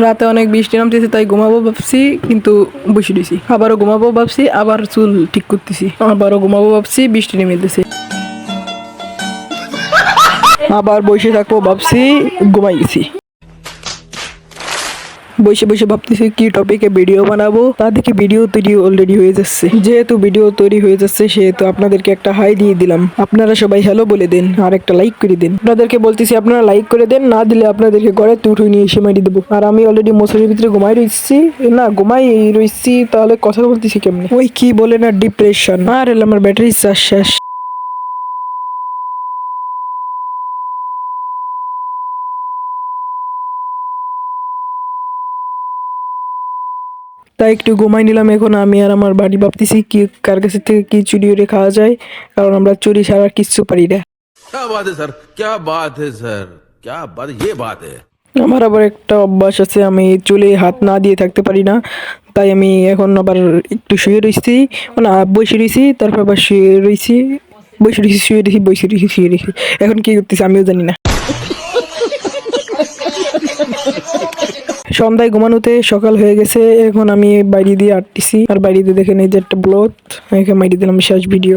রাতে অনেক বৃষ্টি নামতেছে, তাই ঘুমাবো ভাবছি, কিন্তু বসে দিছি। আবারও ঘুমাবো ভাবছি, আবার চুল ঠিক করতেছি। আবারও ঘুমাবো ভাবছি, বৃষ্টি নেমেতেছে। আবার বসে থাকবো ভাবছি, ঘুমাই গেছি। বসে বসে ভাবতেছি কি টপিকে ভিডিও বানাবো, তা দেখে ভিডিও তৈরি অলরেডি হয়ে যাচ্ছে। যেহেতু ভিডিও তৈরি হয়ে যাচ্ছে, সেহেতু আপনাদেরকে একটা হাই দিয়ে দিলাম। আপনারা সবাই হ্যালো বলে দেন আর একটা লাইক করে দেন। আপনাদেরকে বলতেছি আপনারা লাইক করে দেন, না দিলে আপনাদেরকে ঘরে তুঠে নিয়ে এসে মারি দেবো। আর আমি অলরেডি মশারির ভিতরে ঘুমাই রয়েছি, না ঘুমাই রয়েছি, তাহলে কথা বলতেছি কেমনি? ওই কি বলে না, ডিপ্রেশন। আর আমার ব্যাটারি চার্জ শেষ। তাই একটু ঘুমাই নিলাম। এখন আমি আর আমার বাড়ি ভাবতেছি কি কার কাছে থেকে কি চুরি করে খাওয়া যায়, কারণ আমরা চুরি ছাড়া কিচ্ছু পারি না। क्या बात है सर, क्या बात है सर, क्या बात, ये बात है। আমার আবার একটা অভ্যাস আছে, আমি চুলে হাত না দিয়ে থাকতে পারি না। তাই আমি এখন আবার একটু শুয়ে রয়েছি, মানে বসে রয়েছি, তারপর আবার শুয়ে রয়েছি, বসে রয়েছি, শুয়ে রয়েছি, বসে রয়েছি, শুয়ে রয়েছি। এখন কি করতেছি আমিও জানি না। সন্ধ্যায় ঘুমানোতে সকাল হয়ে গেছে। এখন আমি বাইরে দিয়ে আটতেছি, আর বাইরে দিয়ে দেখেন এই যে একটা ব্লগ, এখানে মাইরে দিলাম শেষ ভিডিও।